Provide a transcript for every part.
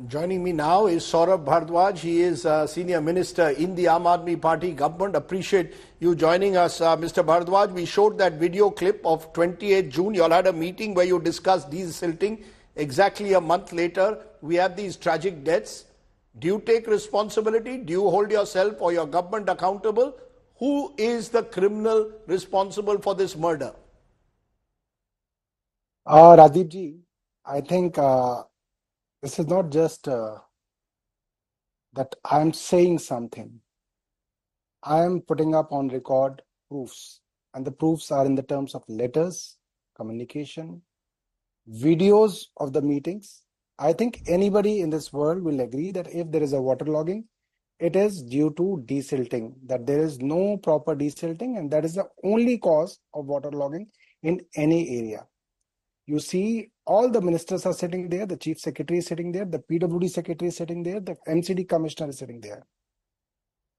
Joining me now is Saurabh Bharadwaj. He is a senior minister in the Aam Aadmi Party government. Appreciate you joining us, Mr. Bharadwaj. We showed that video clip of 28th June. You all had a meeting where you discussed desilting. Exactly a month later, we have these tragic deaths. Do you take responsibility? Do you hold yourself or your government accountable? Who is the criminal responsible for this murder? Rajiv ji, I think this is not just that I am saying something. I am putting up on record proofs, and the proofs are in the terms of letters, communication, videos of the meetings. I think anybody in this world will agree that if there is a waterlogging, it is due to desilting, that there is no proper desilting, and that is the only cause of waterlogging in any area. You see, all the ministers are sitting there, the chief secretary is sitting there, the PWD secretary is sitting there, the MCD commissioner is sitting there.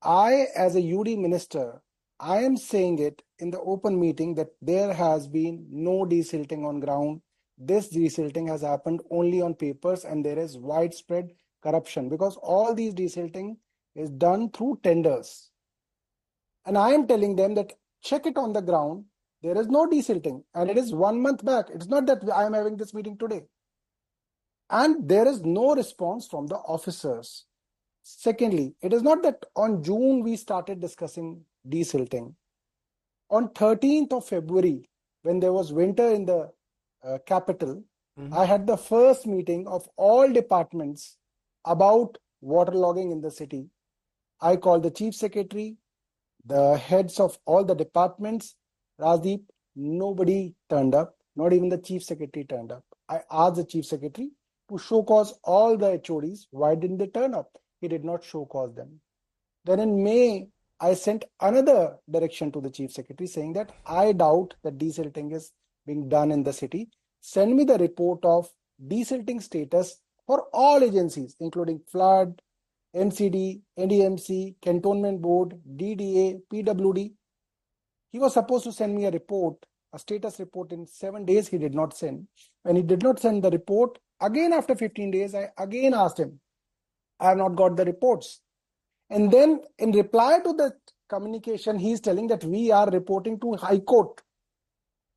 I, as a UD minister, I am saying it in the open meeting that there has been no desilting on ground. This desilting has happened only on papers, and there is widespread corruption because all these desilting is done through tenders. And I am telling them that check it on the ground. There is no desilting, and it is 1 month back. It's not that I am having this meeting today. And there is no response from the officers. Secondly, it is not that on June we started discussing desilting. On 13th of February, when there was winter in the capital, I had the first meeting of all departments about waterlogging in the city. I called the chief secretary, the heads of all the departments. Rajdeep, nobody turned up, not even the chief secretary turned up. I asked the chief secretary to show cause all the HODs. Why didn't they turn up? He did not show cause them. Then in May, I sent another direction to the chief secretary saying that I doubt that desilting is being done in the city. Send me the report of desilting status for all agencies, including flood, MCD, NDMC, Cantonment Board, DDA, PWD. He was supposed to send me a report, a status report in 7 days. He did not send. When he did not send the report, again after 15 days, I again asked him. I have not got the reports. And then in reply to the communication, he is telling that we are reporting to High Court.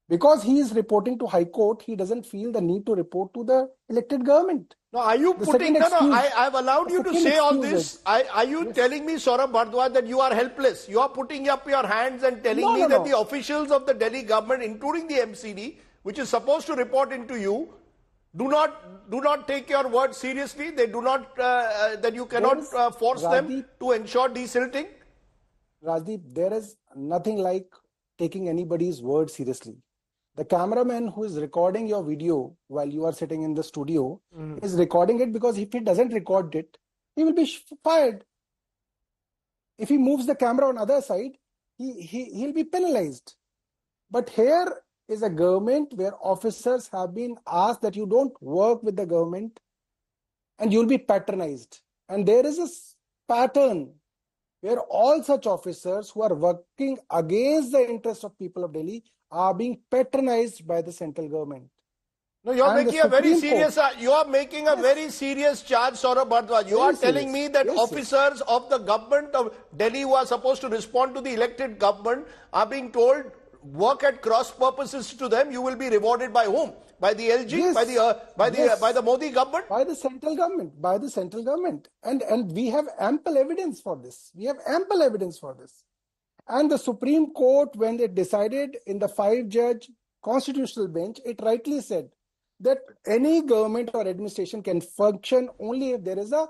Because he is reporting to High Court, he doesn't feel the need to report to the elected government. No, are you putting, I've allowed you to say all this. Are you telling me, Saurabh Bharadwaj, that you are helpless? You are putting up your hands and telling me that the officials of the Delhi government, including the MCD, which is supposed to report into you, do not take your word seriously? They do not, that you cannot force them to ensure desilting? Rajdeep, there is nothing like taking anybody's word seriously. The cameraman who is recording your video while you are sitting in the studio is recording it because if he doesn't record it, he will be fired. If he moves the camera on the other side, he'll be penalized. But here is a government where officers have been asked that you don't work with the government and you'll be patronized. And there is a pattern where all such officers who are working against the interests of people of Delhi are being patronized by the central government. No, you are making a very serious. You are making a very serious charge, Saurabh Bharadwaj. You are telling me that officers of the government of Delhi who are supposed to respond to the elected government are being told work at cross purposes to them. You will be rewarded by whom? By the LG? Yes. By the Modi government? By the central government. By the central government. And we have ample evidence for this. We have ample evidence for this. And the Supreme Court, when it decided in the 5-judge constitutional bench, it rightly said that any government or administration can function only if there is a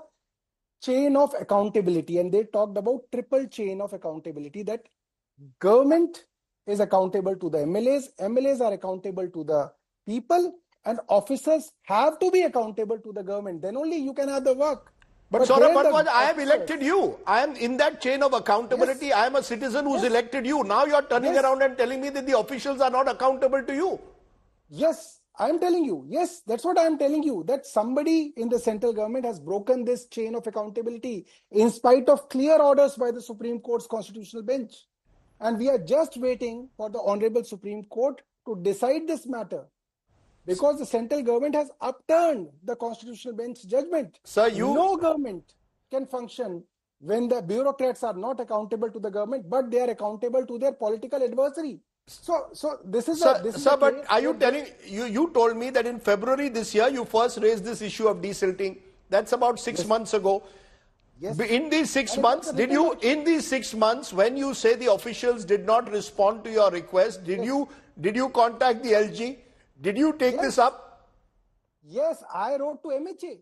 chain of accountability. And they talked about triple chain of accountability, that government is accountable to the MLAs, MLAs are accountable to the people, and officers have to be accountable to the government. Then only you can have the work. But Saurabh Bharadwaj, I have elected you. I am in that chain of accountability. Yes. I am a citizen who's elected you. Now you are turning around and telling me that the officials are not accountable to you. Yes, I am telling you. Yes, that's what I am telling you. That somebody in the central government has broken this chain of accountability in spite of clear orders by the Supreme Court's constitutional bench. And we are just waiting for the Honorable Supreme Court to decide this matter. because the central government has upturned the constitutional bench judgment. Sir, no government can function when the bureaucrats are not accountable to the government, but they are accountable to their political adversary. So this is Sir, but are you telling, you told me that in February this year you first raised this issue of desilting. That's about 6 months ago. Yes. In these 6 months, in these 6 months, when you say the officials did not respond to your request, did you contact the LG? Did you take this up? Yes, I wrote to MHA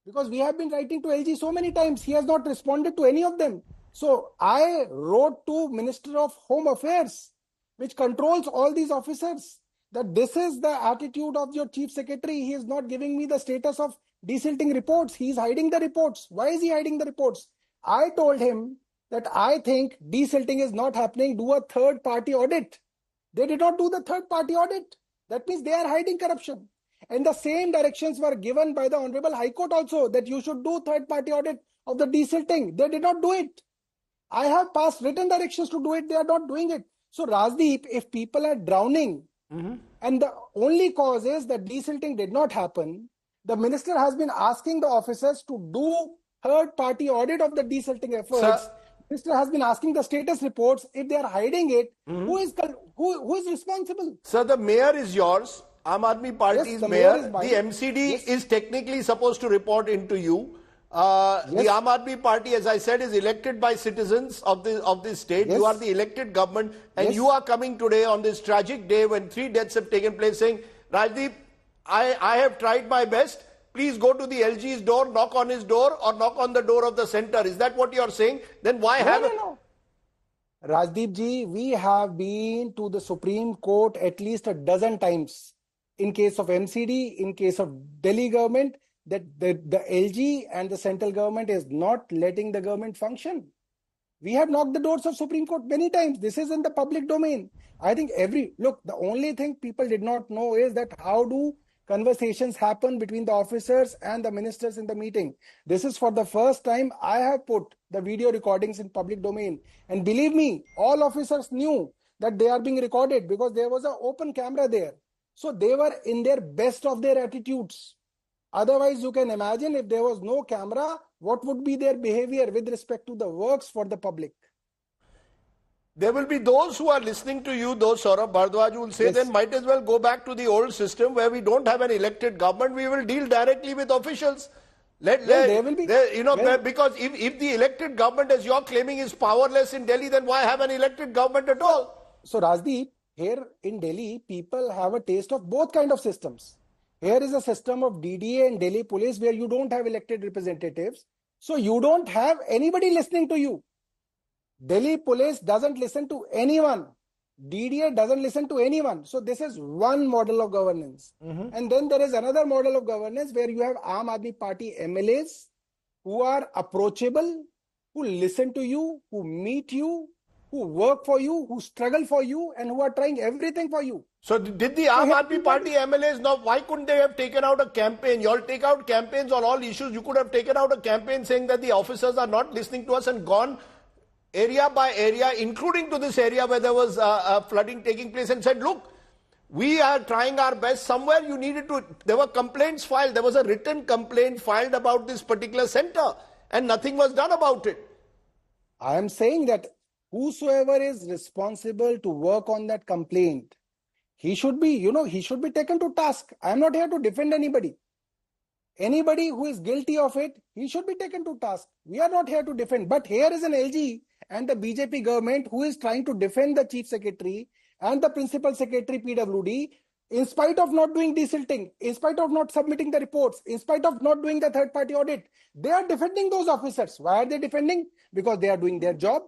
because we have been writing to LG so many times. He has not responded to any of them. So I wrote to Minister of Home Affairs, which controls all these officers, that this is the attitude of your chief secretary. He is not giving me the status of desilting reports. He is hiding the reports. Why is he hiding the reports? I told him that I think desilting is not happening. Do a third party audit. They did not do the third party audit. That means they are hiding corruption. And the same directions were given by the Honorable High Court also, that you should do third party audit of the desilting. They did not do it. I have passed written directions to do it. They are not doing it. So Rajdeep, if people are drowning and the only cause is that desilting did not happen, the minister has been asking the officers to do third party audit of the desilting efforts. Sir, Minister has been asking the status reports. If they are hiding it, who is responsible? Sir, the mayor is yours. Aam Aadmi Party's mayor. The MCD is technically supposed to report into you. The Aam Aadmi Party, as I said, is elected by citizens of this state. You are the elected government, and you are coming today on this tragic day when 3 deaths have taken place, saying, Rajdeep, I have tried my best. Please go to the LG's door, knock on his door, or knock on the door of the center. Is that what you are saying? Then why haven't? No. Rajdeep ji, we have been to the Supreme Court at least a dozen times. In case of MCD, in case of Delhi government, that the LG and the central government is not letting the government function. We have knocked the doors of Supreme Court many times. This is in the public domain. I think the only thing people did not know is that how do conversations happen between the officers and the ministers in the meeting. This is for the first time I have put the video recordings in public domain. And believe me, all officers knew that they are being recorded because there was an open camera there. So they were in their best of their attitudes. Otherwise, you can imagine if there was no camera, what would be their behavior with respect to the works for the public? There will be those who are listening to you, those Saurabh Bharadwaj, who will say, then might as well go back to the old system where we don't have an elected government. We will deal directly with officials. Because if the elected government, as you're claiming, is powerless in Delhi, then why have an elected government at all? So Rajdeep, here in Delhi, people have a taste of both kind of systems. Here is a system of DDA and Delhi police where you don't have elected representatives. So you don't have anybody listening to you. Delhi police doesn't listen to anyone. DDA doesn't listen to anyone. So this is one model of governance. And then there is another model of governance where you have Aam Aadmi Party MLAs who are approachable, who listen to you, who meet you, who work for you, who struggle for you, and who are trying everything for you. So did the Aam Aadmi Party MLAs, now why couldn't they have taken out a campaign? You all take out campaigns on all issues. You could have taken out a campaign saying that the officers are not listening to us and gone area by area, including to this area where there was flooding taking place, and said, look, we are trying our best. Somewhere you needed to, there were complaints filed. There was a written complaint filed about this particular center and nothing was done about it. I am saying that whosoever is responsible to work on that complaint, he should be, he should be taken to task. I am not here to defend anybody. Anybody who is guilty of it, he should be taken to task. We are not here to defend. But here is an LG and the BJP government who is trying to defend the chief secretary and the principal secretary PWD in spite of not doing desilting, in spite of not submitting the reports, in spite of not doing the third party audit. They are defending those officers. Why are they defending? Because they are doing their job.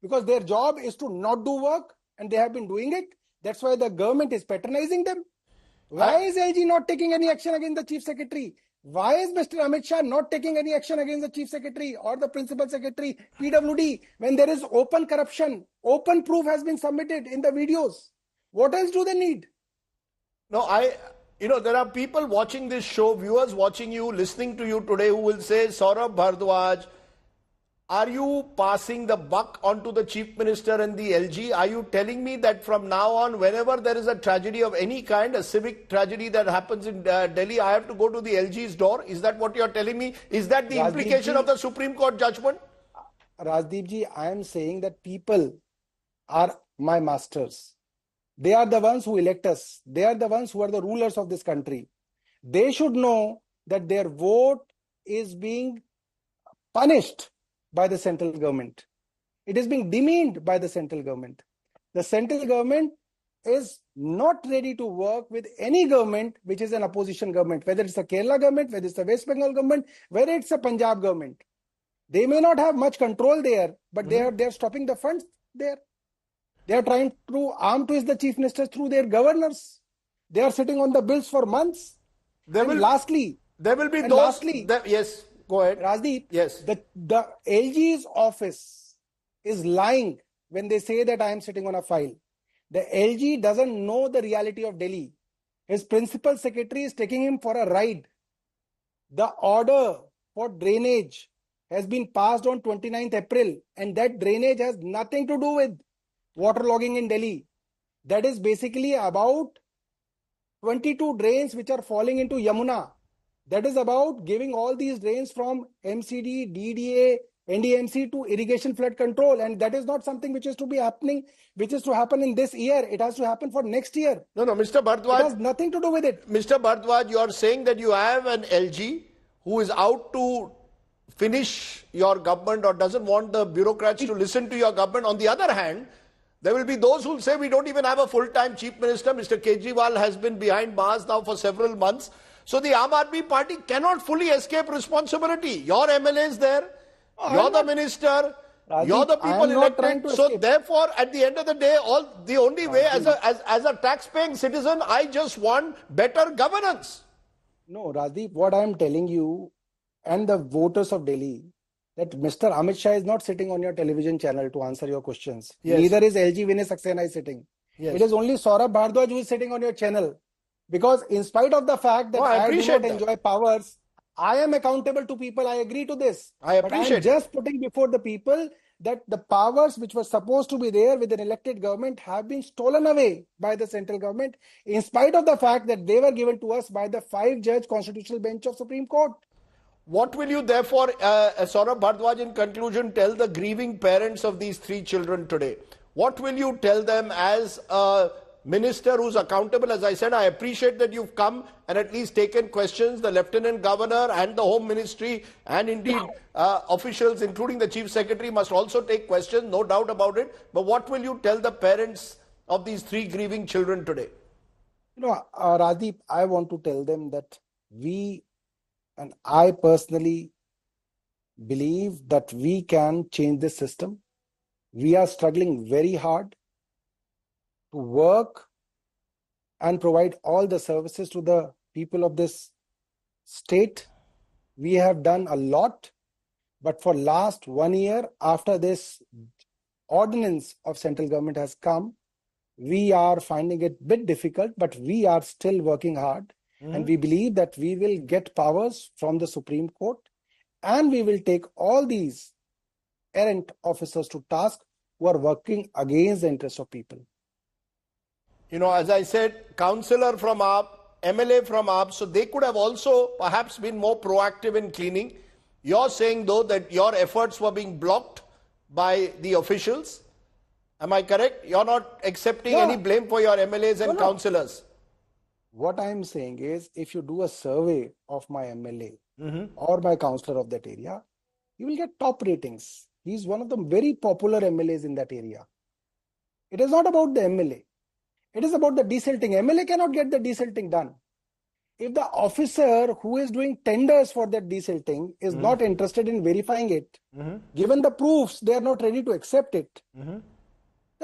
Because their job is to not do work and they have been doing it. That's why the government is patronizing them. Why is LG not taking any action against the chief secretary? Why is Mr. Amit Shah not taking any action against the chief secretary or the principal secretary, PWD, when there is open corruption? Open proof has been submitted in the videos. What else do they need? No, there are people watching this show, viewers watching you, listening to you today who will say, Saurabh Bharadwaj, are you passing the buck onto the Chief Minister and the LG? Are you telling me that from now on, whenever there is a tragedy of any kind, a civic tragedy that happens in Delhi, I have to go to the LG's door? Is that what you're telling me? Is that the implication of the Supreme Court judgment? Rajdeep ji, I am saying that people are my masters. They are the ones who elect us. They are the ones who are the rulers of this country. They should know that their vote is being punished by the central government. It is being demeaned by the central government. The central government is not ready to work with any government which is an opposition government, whether it's a Kerala government, whether it's a West Bengal government, whether it's a Punjab government. They may not have much control there, but they are stopping the funds there. They are trying to arm twist the chief minister through their governors. They are sitting on the bills for months. There will be those. Yes, go ahead. Rajdeep, yes. The LG's office is lying when they say that I am sitting on a file. The LG doesn't know the reality of Delhi. His principal secretary is taking him for a ride. The order for drainage has been passed on 29th April, and that drainage has nothing to do with waterlogging in Delhi. That is basically about 22 drains which are falling into Yamuna. That is about giving all these drains from MCD, DDA, NDMC to irrigation flood control. And that is not something which is to be happening, which is to happen in this year. It has to happen for next year. No, Mr. Bharadwaj. It has nothing to do with it. Mr. Bharadwaj, you are saying that you have an LG who is out to finish your government or doesn't want the bureaucrats to listen to your government. On the other hand, there will be those who will say we don't even have a full-time chief minister. Mr. Kejriwal has been behind bars now for several months. So the Aam Aadmi Party cannot fully escape responsibility. Your MLA is there. You're the minister. Rajdeep, you're the people elected. So therefore, at the end of the day, the only way as a tax-paying citizen, I just want better governance. No, Rajdeep, what I am telling you and the voters of Delhi, that Mr. Amit Shah is not sitting on your television channel to answer your questions. Yes. Neither is LG Vinay Saxena is sitting. Yes. It is only Saurabh Bharadwaj who is sitting on your channel. Because in spite of the fact that I do not enjoy powers, I am accountable to people. I agree to this. I appreciate but I am just putting before the people that the powers which were supposed to be there with an elected government have been stolen away by the central government, in spite of the fact that they were given to us by the 5-judge constitutional bench of Supreme Court. What will you therefore, Saurabh Bharadwaj, in conclusion, tell the grieving parents of these 3 children today? What will you tell them as a minister who's accountable? As I said, I appreciate that you've come and at least taken questions. The Lieutenant Governor and the Home Ministry and indeed officials, including the Chief Secretary, must also take questions, no doubt about it. But what will you tell the parents of these 3 grieving children today? You know, Rajdeep, I want to tell them that and I personally believe that we can change this system. We are struggling very hard to work and provide all the services to the people of this state. We have done a lot, but for last 1 year, after this ordinance of central government has come, we are finding it a bit difficult, but we are still working hard. And we believe that we will get powers from the Supreme Court, and we will take all these errant officers to task who are working against the interests of people. You know, as I said, councillor from AAP, MLA from AAP, so they could have also perhaps been more proactive in cleaning. You're saying, though, that your efforts were being blocked by the officials. Am I correct? You're not accepting any blame for your MLAs and councillors. What I am saying is, if you do a survey of my MLA or my councillor of that area, you will get top ratings. He is one of the very popular MLAs in that area. It is not about the MLA. It is about the desilting. MLA cannot get the desilting done. If the officer who is doing tenders for that desilting is not interested in verifying it, given the proofs, they are not ready to accept it, then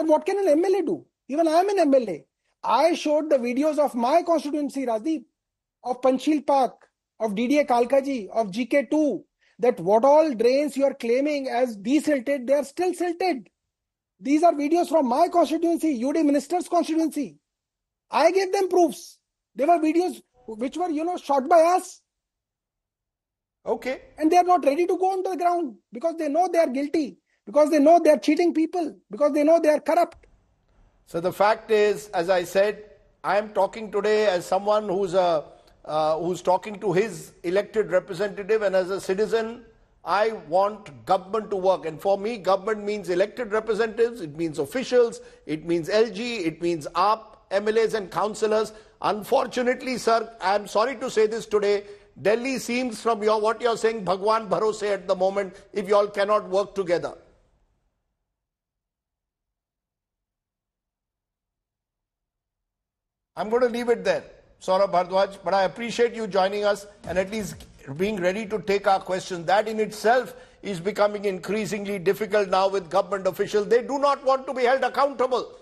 what can an MLA do? Even I am an MLA. I showed the videos of my constituency, Rajdeep, of Panchil Park, of DDA Kalkaji, of GK2, that what all drains you are claiming as desilted, they are still silted. These are videos from my constituency, UD minister's constituency. I gave them proofs. They were videos which were, shot by us. Okay. And they are not ready to go on the ground because they know they are guilty, because they know they are cheating people, because they know they are corrupt. So the fact is, as I said, I am talking today as someone who's talking to his elected representative, and as a citizen, I want government to work. And for me, government means elected representatives, it means officials, it means LG, it means AAP, MLAs and councillors. Unfortunately, sir, I am sorry to say this today, Delhi seems from what you're saying, Bhagwan Bharose at the moment, if you all cannot work together. I'm going to leave it there, Saurabh Bharadwaj, but I appreciate you joining us and at least being ready to take our questions. That in itself is becoming increasingly difficult now with government officials. They do not want to be held accountable.